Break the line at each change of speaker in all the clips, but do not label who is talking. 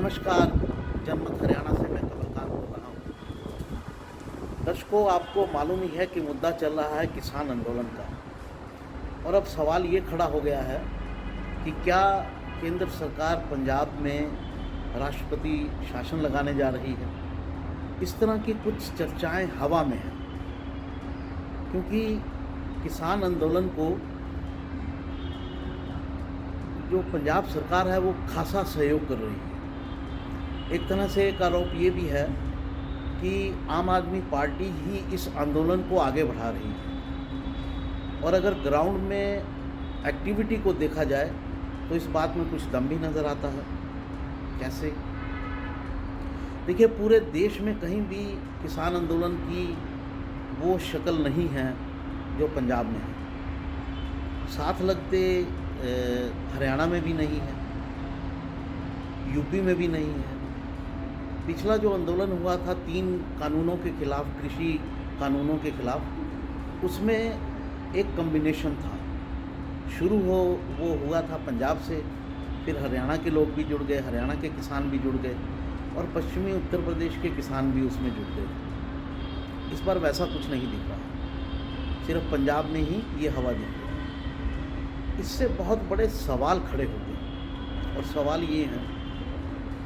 नमस्कार। जनमत हरियाणा से मैं कमलकांत बोल रहा हूँ। दर्शकों, आपको मालूम ही है कि मुद्दा चल रहा है किसान आंदोलन का। और अब सवाल ये खड़ा हो गया है कि क्या केंद्र सरकार पंजाब में राष्ट्रपति शासन लगाने जा रही है। इस तरह की कुछ चर्चाएं हवा में हैं, क्योंकि किसान आंदोलन को जो पंजाब सरकार है वो खासा सहयोग कर रही है। एक तरह से एक आरोप ये भी है कि आम आदमी पार्टी ही इस आंदोलन को आगे बढ़ा रही है। और अगर ग्राउंड में एक्टिविटी को देखा जाए तो इस बात में कुछ दम भी नज़र आता है। कैसे? देखिए, पूरे देश में कहीं भी किसान आंदोलन की वो शक्ल नहीं है जो पंजाब में है। साथ लगते हरियाणा में भी नहीं है, यूपी में भी नहीं है। पिछला जो आंदोलन हुआ था 3 कानूनों के खिलाफ, कृषि कानूनों के खिलाफ, उसमें एक कॉम्बिनेशन था। वो हुआ था पंजाब से, फिर हरियाणा के लोग भी जुड़ गए, हरियाणा के किसान भी जुड़ गए और पश्चिमी उत्तर प्रदेश के किसान भी उसमें जुड़ गए। इस बार वैसा कुछ नहीं दिख रहा, सिर्फ पंजाब में ही ये हवा दिख रही है। इससे बहुत बड़े सवाल खड़े होते हैं और सवाल ये है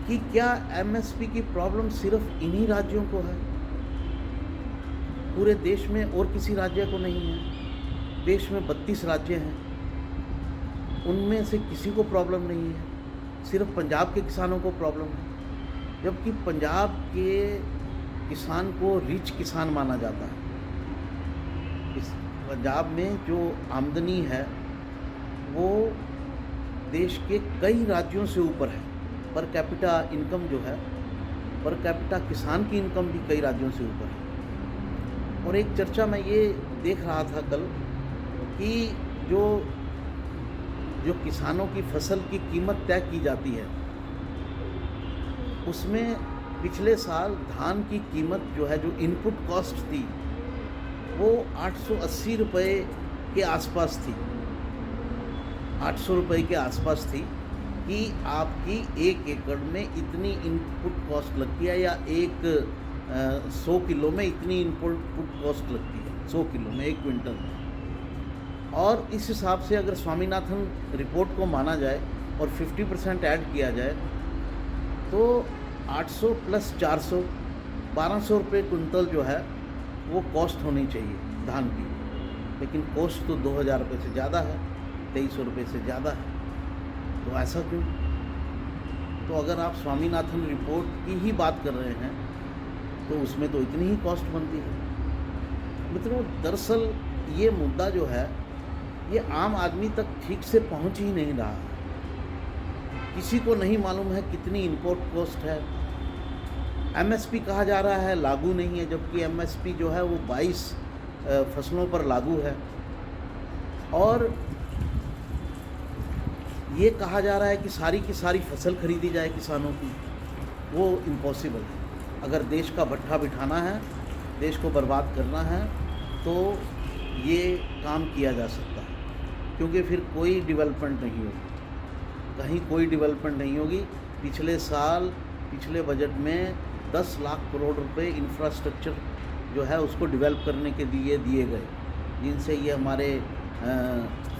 कि क्या एमएसपी की प्रॉब्लम सिर्फ इन्हीं राज्यों को है, पूरे देश में और किसी राज्य को नहीं है। देश में 32 राज्य हैं, उनमें से किसी को प्रॉब्लम नहीं है, सिर्फ पंजाब के किसानों को प्रॉब्लम है। जबकि पंजाब के किसान को रिच किसान माना जाता है। इस पंजाब में जो आमदनी है वो देश के कई राज्यों से ऊपर है। पर कैपिटा इनकम जो है, पर कैपिटा किसान की इनकम भी कई राज्यों से ऊपर है। और एक चर्चा मैं ये देख रहा था कल कि जो किसानों की फसल की कीमत तय की जाती है, उसमें पिछले साल धान की कीमत जो है, जो इनपुट कॉस्ट थी, वो 880 रुपये के आसपास थी। 800 रुपये के आसपास थी कि आपकी 1 एकड़ में इतनी इनपुट कॉस्ट लगती है, या 100 किलो में इतनी इनपुट कॉस्ट लगती है, 100 किलो में 1 क्विंटल में। और इस हिसाब से अगर स्वामीनाथन रिपोर्ट को माना जाए और 50% ऐड किया जाए तो 800 प्लस 400 1200 रुपये क्विंटल जो है वो कॉस्ट होनी चाहिए धान की। लेकिन कॉस्ट तो 2000 रुपये से ज़्यादा है, 2300 रुपये से ज़्यादा है। तो ऐसा क्यों? तो अगर आप स्वामीनाथन रिपोर्ट की ही बात कर रहे हैं तो उसमें तो इतनी ही कॉस्ट बनती है। मित्रों, दरअसल ये मुद्दा जो है ये आम आदमी तक ठीक से पहुंच ही नहीं रहा है। किसी को नहीं मालूम है कितनी इम्पोर्ट कॉस्ट है। एमएसपी कहा जा रहा है लागू नहीं है, जबकि एमएसपी जो है वो 22 फसलों पर लागू है। और ये कहा जा रहा है कि सारी की सारी फसल खरीदी जाए किसानों की। वो इम्पॉसिबल है। अगर देश का भट्ठा बिठाना है, देश को बर्बाद करना है, तो ये काम किया जा सकता है, क्योंकि फिर कोई डेवलपमेंट नहीं होगी, कहीं कोई डेवलपमेंट नहीं होगी। पिछले साल पिछले बजट में 10 लाख करोड़ रुपए इंफ्रास्ट्रक्चर जो है उसको डेवलप करने के लिए दिए गए, जिनसे ये हमारे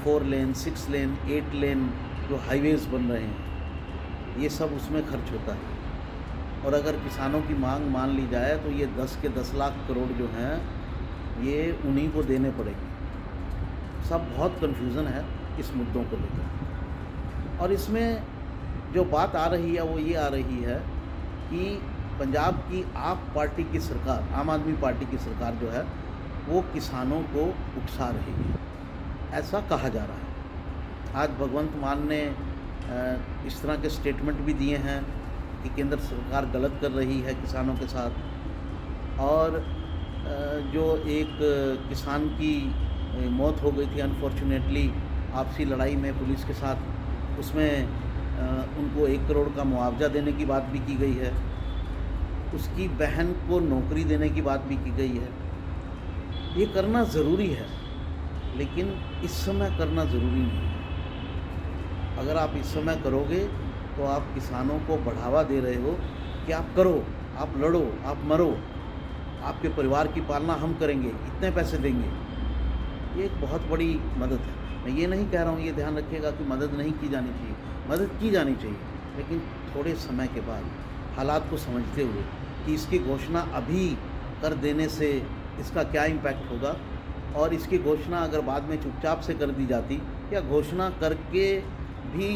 4 लेन 6 लेन 8 लेन जो हाईवेज़ बन रहे हैं, ये सब उसमें खर्च होता है। और अगर किसानों की मांग मान ली जाए तो ये 10 के 10 लाख करोड़ जो हैं ये उन्हीं को देने पड़ेंगे। सब बहुत कन्फ्यूज़न है इस मुद्दों को लेकर। और इसमें जो बात आ रही है वो ये आ रही है कि पंजाब की आप पार्टी की सरकार, आम आदमी पार्टी की सरकार जो है वो किसानों को उकसा रही है, ऐसा कहा जा रहा है। आज भगवंत मान ने इस तरह के स्टेटमेंट भी दिए हैं कि केंद्र सरकार गलत कर रही है किसानों के साथ। और जो एक किसान की मौत हो गई थी अनफॉर्चुनेटली आपसी लड़ाई में पुलिस के साथ, उसमें उनको 1 करोड़ का मुआवजा देने की बात भी की गई है। उसकी बहन को नौकरी देने की बात भी की गई है। ये करना ज़रूरी है, लेकिन इस समय करना ज़रूरी नहीं है। अगर आप इस समय करोगे तो आप किसानों को बढ़ावा दे रहे हो कि आप करो, आप लड़ो, आप मरो, आपके परिवार की पालना हम करेंगे, इतने पैसे देंगे। ये एक बहुत बड़ी मदद है। मैं ये नहीं कह रहा हूँ, ये ध्यान रखिएगा कि मदद नहीं की जानी चाहिए, मदद की जानी चाहिए, लेकिन थोड़े समय के बाद हालात को समझते हुए कि इसकी घोषणा अभी कर देने से इसका क्या इम्पैक्ट होगा, और इसकी घोषणा अगर बाद में चुपचाप से कर दी जाती या घोषणा करके भी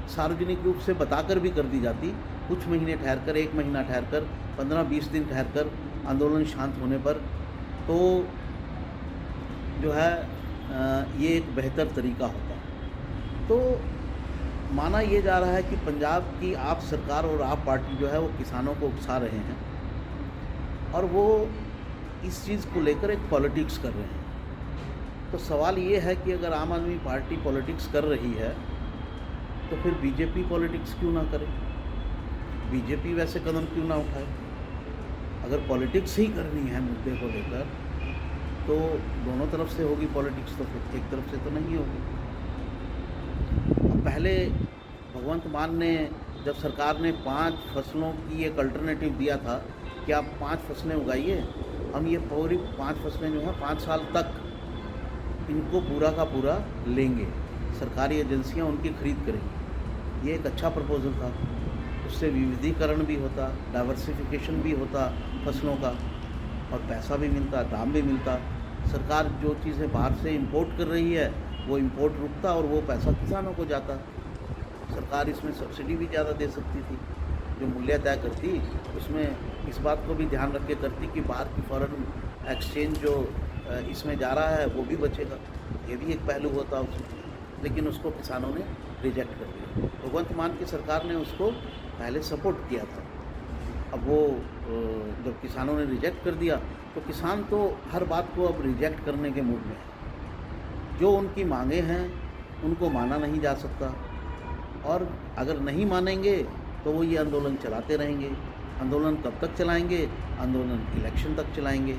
सार्वजनिक रूप से बताकर भी कर दी जाती, कुछ महीने ठहर कर, 1 महीना ठहर कर, 15-20 दिन ठहर कर, आंदोलन शांत होने पर, तो जो है ये एक बेहतर तरीका होता। तो माना ये जा रहा है कि पंजाब की आप सरकार और आप पार्टी जो है वो किसानों को उकसा रहे हैं, और वो इस चीज़ को लेकर एक पॉलिटिक्स कर रहे हैं। तो सवाल ये है कि अगर आम आदमी पार्टी पॉलिटिक्स कर रही है तो फिर बीजेपी पॉलिटिक्स क्यों ना करे, बीजेपी वैसे कदम क्यों ना उठाए। अगर पॉलिटिक्स ही करनी है मुद्दे को लेकर तो दोनों तरफ से होगी पॉलिटिक्स, तो फिर एक तरफ से तो नहीं होगी। अब पहले भगवंत मान ने, जब सरकार ने 5 फसलों की एक अल्टरनेटिव दिया था कि आप 5 फसलें उगाइए, हम ये पूरी 5 फसलें जो हैं 5 साल तक इनको पूरा का पूरा लेंगे, सरकारी एजेंसियां उनकी खरीद करेंगी। ये एक अच्छा प्रपोजल था, उससे विविधीकरण भी होता, डाइवर्सिफिकेशन भी होता फसलों का, और पैसा भी मिलता, दाम भी मिलता। सरकार जो चीज़ें बाहर से इंपोर्ट कर रही है वो इंपोर्ट रुकता और वो पैसा किसानों को जाता। सरकार इसमें सब्सिडी भी ज़्यादा दे सकती थी, जो मूल्य तय करती उसमें इस बात को भी ध्यान रख के करती कि बाहर की फॉरेन एक्सचेंज जो इसमें जा रहा है वो भी बचेगा। ये भी एक पहलू होता उसमें, लेकिन उसको किसानों ने रिजेक्ट कर दिया। भगवंत मान की सरकार ने उसको पहले सपोर्ट किया था। अब वो जब किसानों ने रिजेक्ट कर दिया तो किसान तो हर बात को अब रिजेक्ट करने के मूड में है। जो उनकी मांगे हैं उनको माना नहीं जा सकता, और अगर नहीं मानेंगे तो वो ये आंदोलन चलाते रहेंगे। आंदोलन कब तक चलाएंगे? आंदोलन इलेक्शन तक चलाएंगे।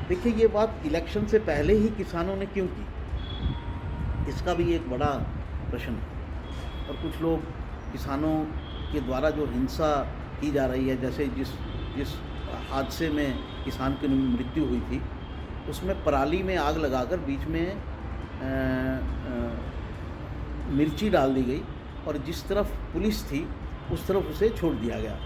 देखिए, ये बात इलेक्शन से पहले ही किसानों ने क्यों की, इसका भी एक बड़ा प्रश्न है। और कुछ लोग किसानों के द्वारा जो हिंसा की जा रही है, जैसे जिस हादसे में किसान की मृत्यु हुई थी, उसमें पराली में आग लगाकर बीच में मिर्ची डाल दी गई, और जिस तरफ पुलिस थी उस तरफ उसे छोड़ दिया गया,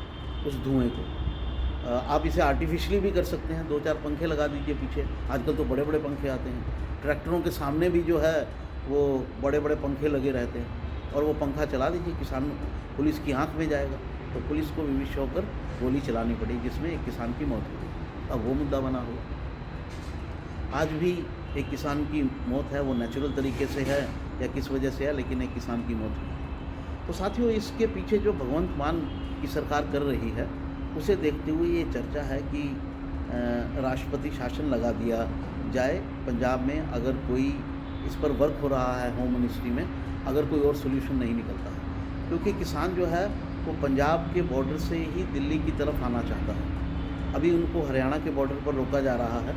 उस धुएं को। आप इसे आर्टिफिशियली भी कर सकते हैं, 2-4 पंखे लगा दीजिए पीछे। आजकल तो बड़े बड़े पंखे आते हैं, ट्रैक्टरों के सामने भी जो है वो बड़े बड़े पंखे लगे रहते हैं, और वो पंखा चला दीजिए, किसान पुलिस की आंख में जाएगा, तो पुलिस को विवश होकर गोली चलानी पड़ी, जिसमें एक किसान की मौत हुई। अब वो मुद्दा बना हुआ। आज भी एक किसान की मौत है, वो नेचुरल तरीके से है या किस वजह से है, लेकिन एक किसान की मौत हुई। तो साथियों, इसके पीछे जो भगवंत मान की सरकार कर रही है, उसे देखते हुए ये चर्चा है कि राष्ट्रपति शासन लगा दिया जाए पंजाब में, अगर कोई इस पर वर्क हो रहा है होम मिनिस्ट्री में, अगर कोई और सोल्यूशन नहीं निकलता है। क्योंकि किसान जो है वो पंजाब के बॉर्डर से ही दिल्ली की तरफ आना चाहता है। अभी उनको हरियाणा के बॉर्डर पर रोका जा रहा है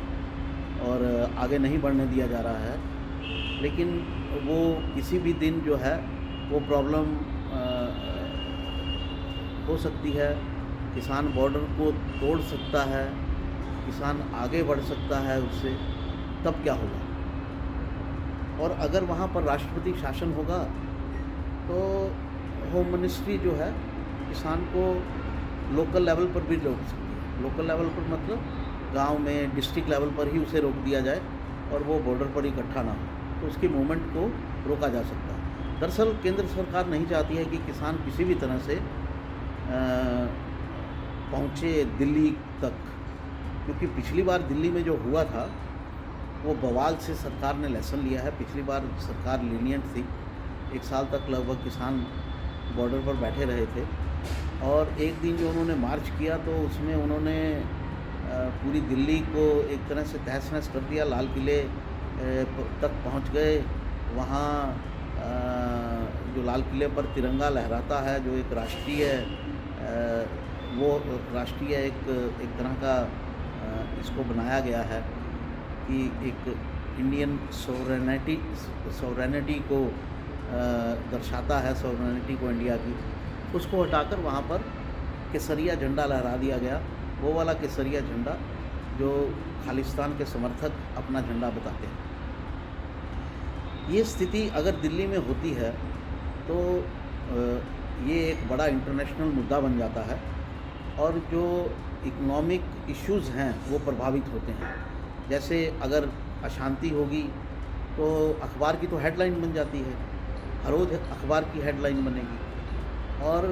और आगे नहीं बढ़ने दिया जा रहा है, लेकिन वो किसी भी दिन जो है वो प्रॉब्लम हो सकती है। किसान बॉर्डर को तोड़ सकता है, किसान आगे बढ़ सकता है उससे, तब क्या होगा? और अगर वहाँ पर राष्ट्रपति शासन होगा तो होम मिनिस्ट्री जो है किसान को लोकल लेवल पर भी रोक सकती है। लोकल लेवल पर मतलब गांव में, डिस्ट्रिक्ट लेवल पर ही उसे रोक दिया जाए और वो बॉर्डर पर इकट्ठा ना हो, तो उसकी मूवमेंट को रोका जा सकता है। दरअसल केंद्र सरकार नहीं चाहती है कि किसान किसी भी तरह से पहुँचे दिल्ली तक, क्योंकि पिछली बार दिल्ली में जो हुआ था वो बवाल से सरकार ने लेसन लिया है। पिछली बार सरकार लीनियंट थी, 1 साल तक लगभग किसान बॉर्डर पर बैठे रहे थे, और एक दिन जो उन्होंने मार्च किया तो उसमें उन्होंने पूरी दिल्ली को एक तरह से तहस नहस कर दिया। लाल किले तक पहुंच गए। वहाँ जो लाल किले पर तिरंगा लहराता है, जो एक राष्ट्रीय वो राष्ट्रीय एक तरह का इसको बनाया गया है कि एक इंडियन सॉवरेनिटी को दर्शाता है, सॉवरेनिटी को इंडिया की। उसको हटाकर वहाँ पर केसरिया झंडा लहरा दिया गया, वो वाला केसरिया झंडा जो खालिस्तान के समर्थक अपना झंडा बताते हैं। ये स्थिति अगर दिल्ली में होती है तो ये एक बड़ा इंटरनेशनल मुद्दा बन जाता है और जो इकोनॉमिक इश्यूज़ हैं वो प्रभावित होते हैं। जैसे अगर अशांति होगी तो अखबार की तो हेडलाइन बन जाती है, हर रोज़ अखबार की हेडलाइन बनेगी और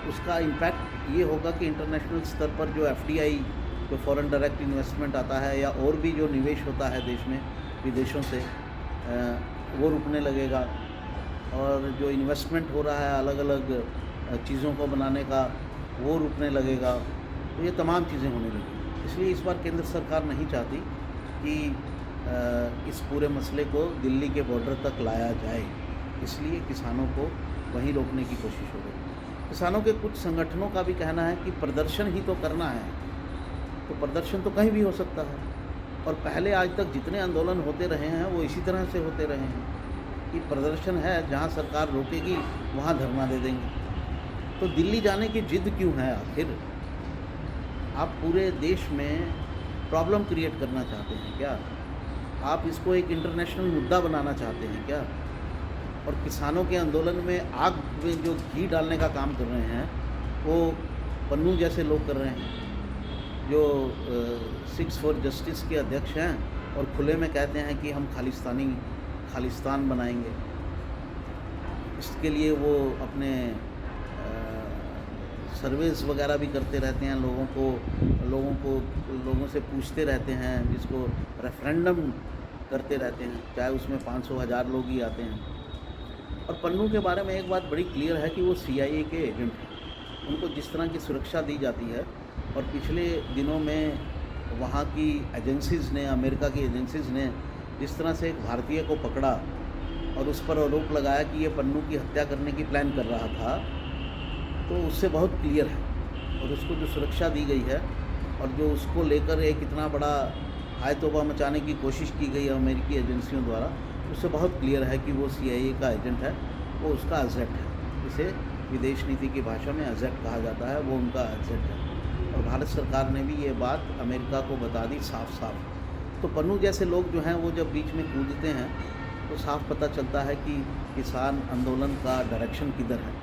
उसका इम्पैक्ट ये होगा कि इंटरनेशनल स्तर पर जो FDI, जो फॉरेन डायरेक्ट इन्वेस्टमेंट आता है या और भी जो निवेश होता है देश में विदेशों से, वो रुकने लगेगा और जो इन्वेस्टमेंट हो रहा है अलग अलग चीज़ों को बनाने का वो रुकने लगेगा। तो ये तमाम चीज़ें होने लगी। इसलिए इस बार केंद्र सरकार नहीं चाहती कि इस पूरे मसले को दिल्ली के बॉर्डर तक लाया जाए, इसलिए किसानों को वहीं रोकने की कोशिश हो रही। किसानों के कुछ संगठनों का भी कहना है कि प्रदर्शन ही तो करना है, तो प्रदर्शन तो कहीं भी हो सकता है और पहले आज तक जितने आंदोलन होते रहे हैं वो इसी तरह से होते रहे हैं कि प्रदर्शन है, जहां सरकार रोकेगी वहां धरना दे देंगे। तो दिल्ली जाने की जिद क्यों है आखिर? आप पूरे देश में प्रॉब्लम क्रिएट करना चाहते हैं क्या? आप इसको एक इंटरनेशनल मुद्दा बनाना चाहते हैं क्या? और किसानों के आंदोलन में आग में जो घी डालने का काम कर रहे हैं वो पन्नू जैसे लोग कर रहे हैं, जो 6 फॉर जस्टिस के अध्यक्ष हैं और खुले में कहते हैं कि हम खालिस्तान बनाएंगे। इसके लिए वो अपने सर्वेस वगैरह भी करते रहते हैं, लोगों से पूछते रहते हैं, जिसको रेफरेंडम करते रहते हैं, चाहे उसमें 500,000 लोग ही आते हैं। और पन्नू के बारे में एक बात बड़ी क्लियर है कि वो CIA के एजेंट हैं। उनको जिस तरह की सुरक्षा दी जाती है और पिछले दिनों में वहाँ की एजेंसीज़ ने, अमेरिका की एजेंसीज़ ने जिस तरह से एक भारतीय को पकड़ा और उस पर आरोप लगाया कि ये पन्नू की हत्या करने की प्लान कर रहा था, तो उससे बहुत क्लियर है। और उसको जो सुरक्षा दी गई है और जो उसको लेकर एक इतना बड़ा हाय तौबा मचाने की कोशिश की गई है अमेरिकी एजेंसियों द्वारा, उससे बहुत क्लियर है कि वो CIA का एजेंट है, वो उसका एजेंट है। इसे विदेश नीति की भाषा में एजेंट कहा जाता है, वो उनका एजेंट है। और भारत सरकार ने भी ये बात अमेरिका को बता दी साफ साफ। तो पन्नू जैसे लोग जो हैं वो जब बीच में कूदते हैं तो साफ पता चलता है कि किसान आंदोलन का डायरेक्शन किधर है।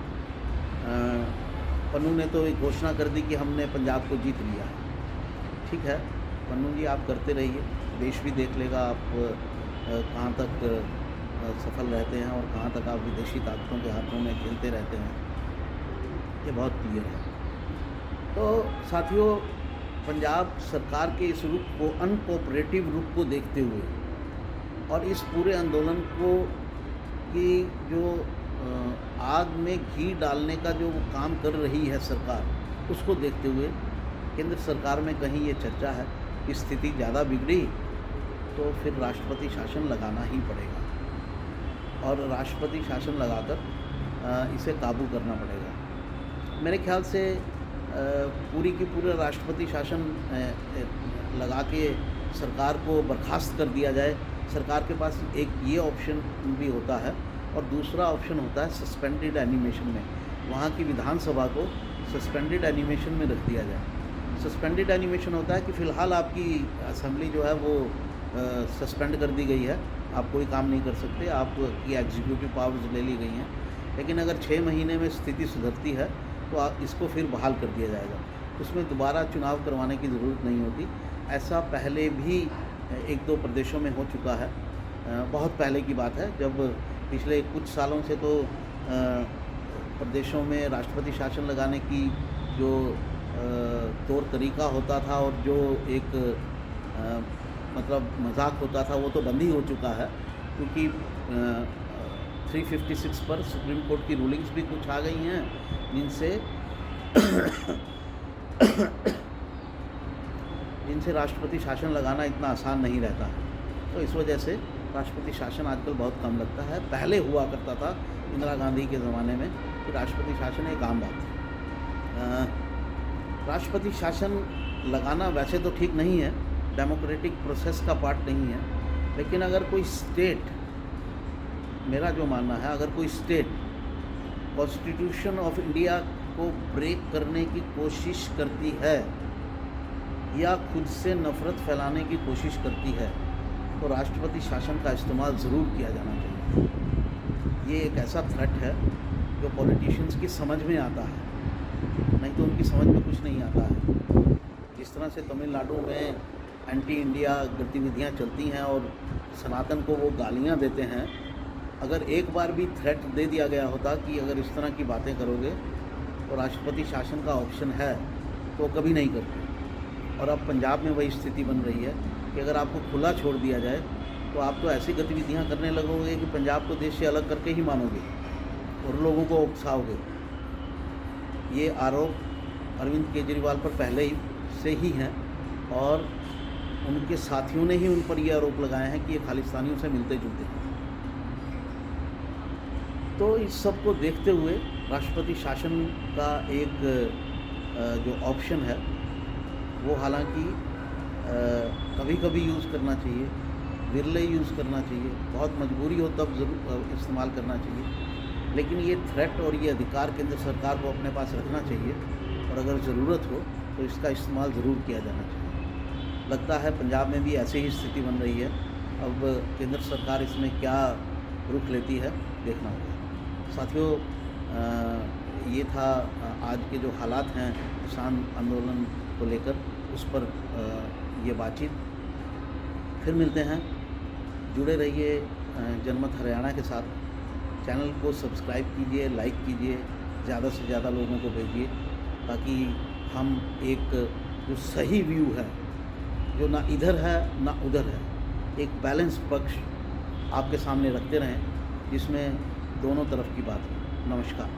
पन्नू ने तो एक घोषणा कर दी कि हमने पंजाब को जीत लिया है। ठीक है पन्नू जी, आप करते रहिए, देश भी देख लेगा आप कहाँ तक सफल रहते हैं और कहाँ तक आप विदेशी ताकतों के हाथों में खेलते रहते हैं, ये बहुत क्लियर है। तो साथियों, पंजाब सरकार के इस रुख को, अनकोऑपरेटिव रुख को देखते हुए और इस पूरे आंदोलन को कि जो आग में घी डालने का जो काम कर रही है सरकार, उसको देखते हुए केंद्र सरकार में कहीं ये चर्चा है कि स्थिति ज़्यादा बिगड़ी तो फिर राष्ट्रपति शासन लगाना ही पड़ेगा और राष्ट्रपति शासन लगाकर इसे काबू करना पड़ेगा। मेरे ख्याल से पूरी की पूरा राष्ट्रपति शासन लगा के सरकार को बर्खास्त कर दिया जाए। सरकार के पास एक ये ऑप्शन भी होता है और दूसरा ऑप्शन होता है सस्पेंडेड एनिमेशन में, वहाँ की विधानसभा को सस्पेंडेड एनिमेशन में रख दिया जाए। सस्पेंडेड एनिमेशन होता है कि फ़िलहाल आपकी असेंबली जो है वो सस्पेंड कर दी गई है, आप कोई काम नहीं कर सकते, आपकी एग्जीक्यूटिव पावर्स ले ली गई हैं, लेकिन अगर 6 महीने में स्थिति सुधरती है तो इसको फिर बहाल कर दिया जाएगा। उसमें दोबारा चुनाव करवाने की ज़रूरत नहीं होती। ऐसा पहले भी 1-2 प्रदेशों में हो चुका है, बहुत पहले की बात है, जब पिछले कुछ सालों से तो प्रदेशों में राष्ट्रपति शासन लगाने की जो तौर तरीका होता था और जो एक मतलब मजाक होता था वो तो बंद ही हो चुका है, क्योंकि 356 पर सुप्रीम कोर्ट की रूलिंग्स भी कुछ आ गई हैं जिनसे राष्ट्रपति शासन लगाना इतना आसान नहीं रहता है। तो इस वजह से राष्ट्रपति शासन आजकल बहुत कम लगता है। पहले हुआ करता था इंदिरा गांधी के ज़माने में कि राष्ट्रपति शासन एक आम बात थी। राष्ट्रपति शासन लगाना वैसे तो ठीक नहीं है, डेमोक्रेटिक प्रोसेस का पार्ट नहीं है, लेकिन अगर कोई स्टेट, मेरा जो मानना है, अगर कोई स्टेट कॉन्स्टिट्यूशन ऑफ इंडिया को ब्रेक करने की कोशिश करती है या खुद से नफ़रत फैलाने की कोशिश करती है तो राष्ट्रपति शासन का इस्तेमाल ज़रूर किया जाना चाहिए। ये एक ऐसा थ्रेट है जो पॉलिटिशियंस की समझ में आता है, नहीं तो उनकी समझ में कुछ नहीं आता है। जिस तरह से तमिलनाडु में एंटी इंडिया गतिविधियाँ चलती हैं और सनातन को वो गालियाँ देते हैं, अगर एक बार भी थ्रेट दे दिया गया होता कि अगर इस तरह की बातें करोगे तो राष्ट्रपति शासन का ऑप्शन है तो कभी नहीं करते। और अब पंजाब में वही स्थिति बन रही है कि अगर आपको खुला छोड़ दिया जाए तो आप तो ऐसी गतिविधियां करने लगोगे कि पंजाब को देश से अलग करके ही मानोगे और लोगों को उकसाओगे। ये आरोप अरविंद केजरीवाल पर पहले ही से ही हैं और उनके साथियों ने ही उन पर ये आरोप लगाए हैं कि ये खालिस्तानियों से मिलते जुलते हैं। तो इस सब को देखते हुए राष्ट्रपति शासन का एक जो ऑप्शन है वो हालांकि कभी कभी यूज़ करना चाहिए, विरले यूज़ करना चाहिए, बहुत मजबूरी हो तब ज़रूर इस्तेमाल करना चाहिए, लेकिन ये थ्रेट और ये अधिकार केंद्र सरकार को अपने पास रखना चाहिए और अगर ज़रूरत हो तो इसका इस्तेमाल ज़रूर किया जाना चाहिए। लगता है पंजाब में भी ऐसी ही स्थिति बन रही है। अब केंद्र सरकार इसमें क्या रुख लेती है देखना होगा। साथियों, ये था आज के जो हालात हैं किसान आंदोलन को लेकर, उस पर ये बातचीत। फिर मिलते हैं, जुड़े रहिए जनमत हरियाणा के साथ। चैनल को सब्सक्राइब कीजिए, लाइक कीजिए, ज़्यादा से ज़्यादा लोगों को भेजिए ताकि हम एक जो सही व्यू है, जो ना इधर है ना उधर है, एक बैलेंस पक्ष आपके सामने रखते रहें जिसमें दोनों तरफ की बात हो। नमस्कार।